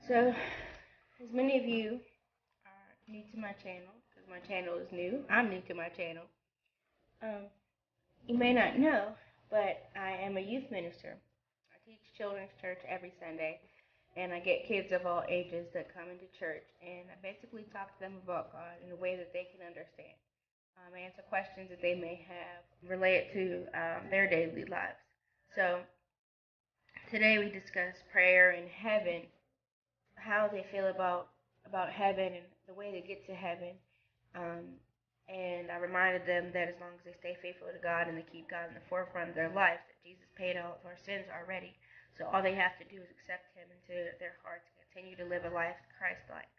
So, as many of you are new to my channel, because my channel is new, I'm new to my channel, you may not know, but I am a youth minister. I teach children's church every Sunday, and I get kids of all ages that come into church, and I basically talk to them about God in a way that they can understand. I answer questions that they may have related to their daily lives. So, today we discuss prayer in heaven, how they feel about heaven and the way to get to heaven. And I reminded them that as long as they stay faithful to God and they keep God in the forefront of their life, that Jesus paid all of our sins already. So all they have to do is accept Him into their hearts and continue to live a life Christ-like.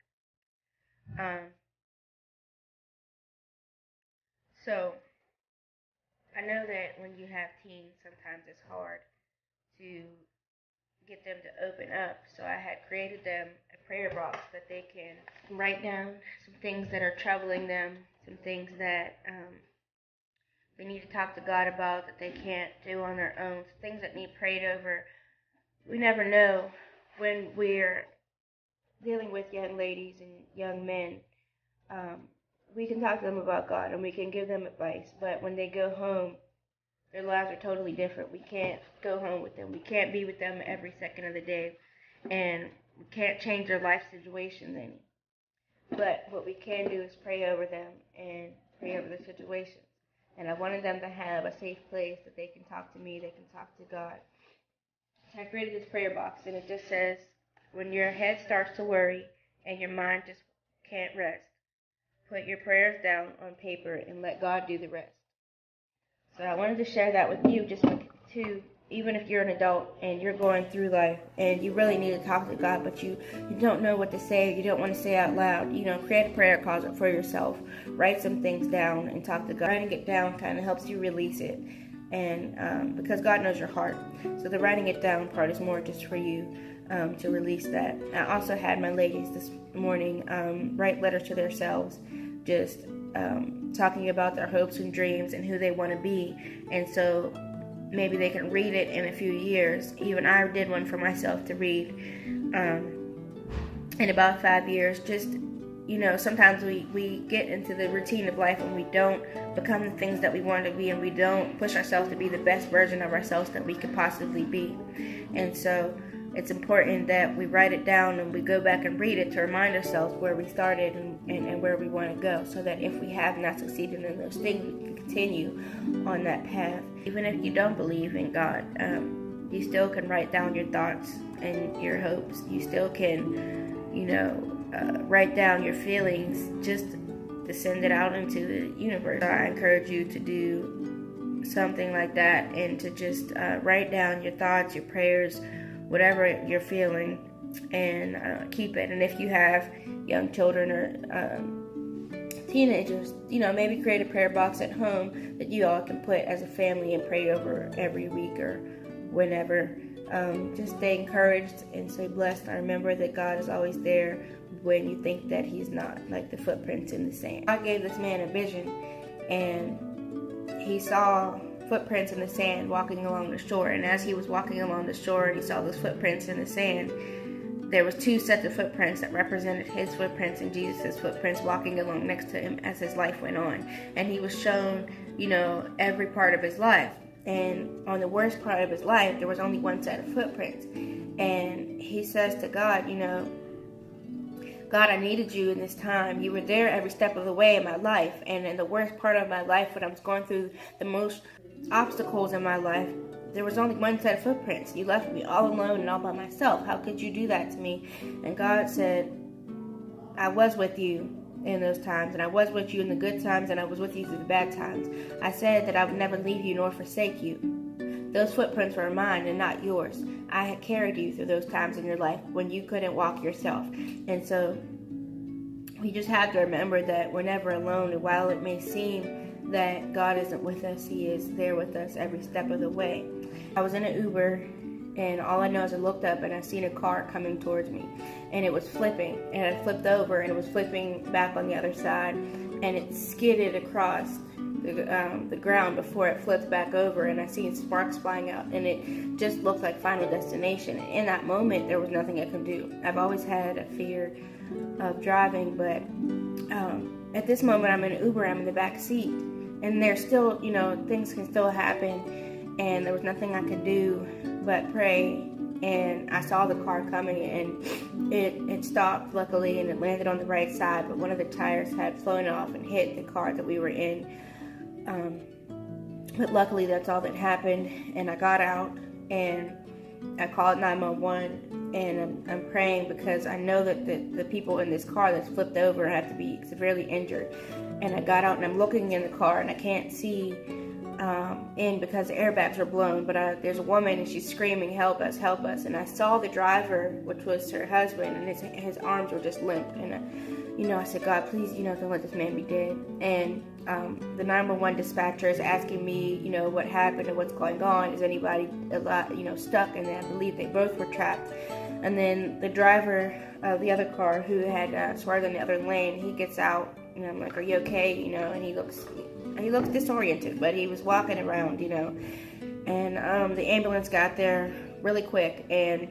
So I know that when you have teens, sometimes it's hard to get them to open up. So I had created them a prayer box that they can write down some things that are troubling them, some things that they need to talk to God about that they can't do on their own, some things that need prayed over. We never know when we're dealing with young ladies and young men. We can talk to them about God and we can give them advice, but when they go home, their lives are totally different. We can't go home with them. We can't be with them every second of the day, and we can't change their life situations any. But what we can do is pray over them and pray over the situations. And I wanted them to have a safe place that they can talk to me, they can talk to God. So I created this prayer box, and it just says, when your head starts to worry and your mind just can't rest, put your prayers down on paper and let God do the rest. So I wanted to share that with you, just to, even if you're an adult and you're going through life and you really need to talk to God, but you don't know what to say, you don't want to say out loud, create a prayer closet for yourself. Write some things down and talk to God. Writing it down kind of helps you release it, and because God knows your heart. So the writing it down part is more just for you to release that. I also had my ladies this morning write letters to themselves, just talking about their hopes and dreams and who they want to be. And so maybe they can read it in a few years. Even I did one for myself to read in about 5 years. Just, sometimes we get into the routine of life and we don't become the things that we want to be, and we don't push ourselves to be the best version of ourselves that we could possibly be. And so it's important that we write it down and we go back and read it to remind ourselves where we started and where we want to go, so that if we have not succeeded in those things, we can continue on that path. Even if you don't believe in God, you still can write down your thoughts and your hopes. You still can, write down your feelings, just to send it out into the universe. I encourage you to do something like that, and to just write down your thoughts, your prayers, whatever you're feeling, and keep it. And if you have young children or teenagers, maybe create a prayer box at home that you all can put as a family and pray over every week or whenever. Just stay encouraged and stay blessed. I remember that God is always there when you think that He's not, like the footprints in the sand. God gave this man a vision, and he saw footprints in the sand walking along the shore. And as he was walking along the shore and he saw those footprints in the sand, there was two sets of footprints that represented his footprints and Jesus' footprints walking along next to him as his life went on. And he was shown, every part of his life. And on the worst part of his life, there was only one set of footprints. And he says to God, God, I needed you in this time. You were there every step of the way in my life. And in the worst part of my life, when I was going through the most obstacles in my life, there was only one set of footprints. You left me all alone and all by myself. How could you do that to me? And God said, I was with you in those times, and I was with you in the good times, and I was with you through the bad times. I said that I would never leave you nor forsake you. Those footprints were mine and not yours. I had carried you through those times in your life when you couldn't walk yourself. And so we just have to remember that we're never alone. And while it may seem that God isn't with us, He is there with us every step of the way. I was in an Uber, and all I know is I looked up and I seen a car coming towards me, and it was flipping, and I flipped over and it was flipping back on the other side, and it skidded across the ground before it flipped back over, and I seen sparks flying out, and it just looked like Final Destination. And in that moment, there was nothing I could do. I've always had a fear of driving, but at this moment, I'm in an Uber, I'm in the back seat, and there's still, things can still happen, and there was nothing I could do but pray. And I saw the car coming, and it stopped, luckily, and it landed on the right side, but one of the tires had flown off and hit the car that we were in. But luckily, that's all that happened, and I got out, and I called 911, and I'm praying because I know that the people in this car that's flipped over have to be severely injured. And I got out, and I'm looking in the car, and I can't see in because the airbags were blown, but there's a woman, and she's screaming, help us, help us. And I saw the driver, which was her husband, and his arms were just limp. And I said, God, please, don't let this man be dead. And the 911 dispatcher is asking me, what happened and what's going on. Is anybody stuck? And I believe they both were trapped. And then the driver of the other car, who had swerved in the other lane, he gets out, and I'm like, are you okay? And he looks disoriented, but he was walking around, and the ambulance got there really quick, and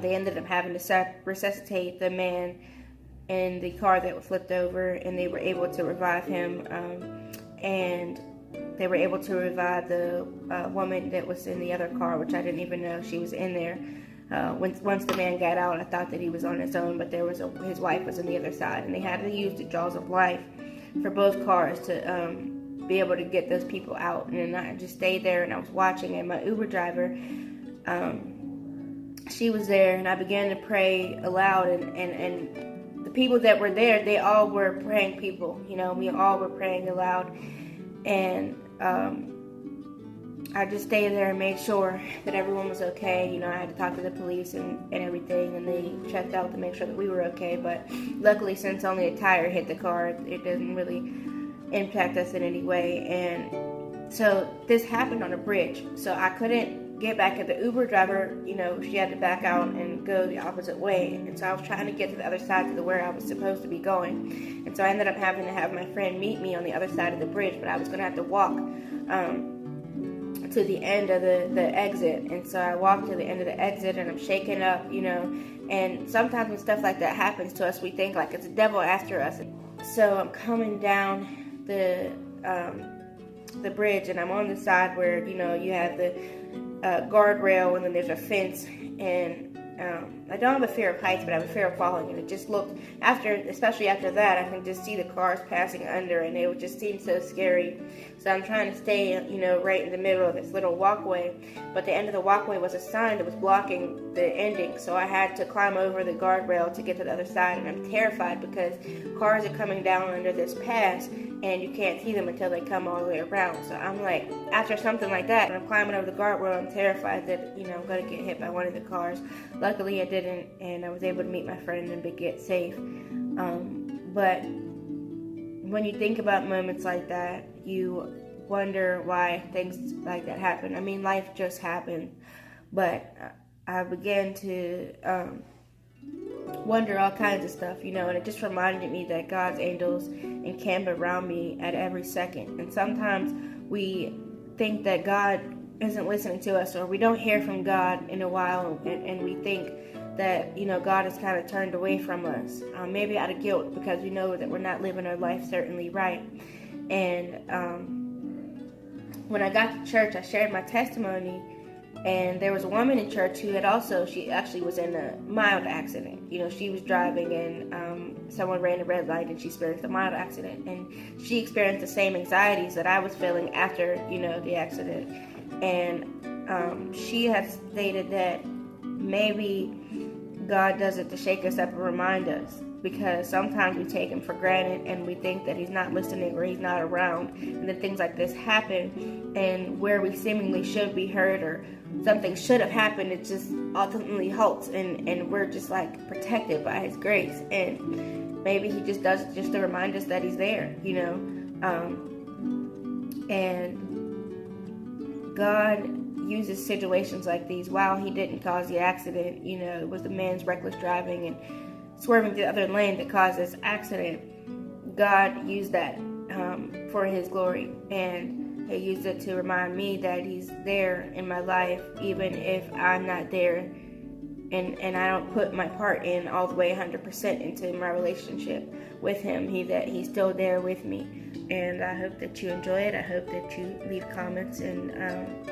they ended up having to resuscitate the man in the car that flipped over, and they were able to revive him, and they were able to revive the woman that was in the other car, which I didn't even know she was in there. Once the man got out, I thought that he was on his own, but his wife was on the other side, and they had to use the jaws of life for both cars to be able to get those people out. And then I just stayed there, and I was watching, and my Uber driver, she was there, and I began to pray aloud, and the people that were there, they all were praying people, we all were praying aloud, and I just stayed there and made sure that everyone was okay. I had to talk to the police and everything, and they checked out to make sure that we were okay. But luckily, since only a tire hit the car, it doesn't really impact us in any way. And so this happened on a bridge, so I couldn't get back at the Uber driver. She had to back out and go the opposite way, and so I was trying to get to the other side to where I was supposed to be going. And so I ended up having to have my friend meet me on the other side of the bridge, but I was going to have to walk to the end of the exit. And so I walked to the end of the exit, and I'm shaking up, and sometimes when stuff like that happens to us, we think like it's a devil after us. So I'm coming down the bridge, and I'm on the side where you have the guardrail, and then there's a fence, and I don't have a fear of heights, but I have a fear of falling. And it just looked, especially after that, I can just see the cars passing under, and it would just seem so scary. So I'm trying to stay, right in the middle of this little walkway. But the end of the walkway was a sign that was blocking the ending. So I had to climb over the guardrail to get to the other side. And I'm terrified because cars are coming down under this pass, and you can't see them until they come all the way around. So I'm like, after something like that, when I'm climbing over the guardrail, I'm terrified that, I'm going to get hit by one of the cars. Luckily, I didn't, and I was able to meet my friend and get safe. But when you think about moments like that, you wonder why things like that happen. I mean, life just happened, but I began to wonder all kinds of stuff, and it just reminded me that God's angels encamp around me at every second. And sometimes we think that God isn't listening to us, or we don't hear from God in a while, and we think that God has kind of turned away from us, maybe out of guilt, because we know that we're not living our life certainly right. And when I got to church, I shared my testimony, and there was a woman in church who she actually was in a mild accident. She was driving, and someone ran a red light, and she experienced a mild accident, and she experienced the same anxieties that I was feeling after the accident. And she had stated that maybe God does it to shake us up and remind us, because sometimes we take him for granted, and we think that he's not listening or he's not around, and then things like this happen, and where we seemingly should be heard or something should have happened, it just ultimately halts, and we're just like protected by his grace. And maybe he just does it just to remind us that he's there, and God uses situations like these. While he didn't cause the accident, it was the man's reckless driving and swerving to the other lane that caused this accident. God used that for His glory. And He used it to remind me that He's there in my life, even if I'm not there and I don't put my part in all the way 100% into my relationship with Him. He's still there with me. And I hope that you enjoy it. I hope that you leave comments and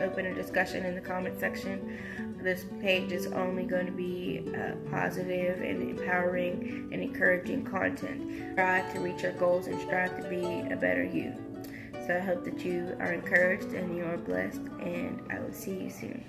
open a discussion in the comment section. This page is only going to be positive and empowering and encouraging content. Strive to reach your goals and strive to be a better you. So I hope that you are encouraged and you are blessed, and I will see you soon.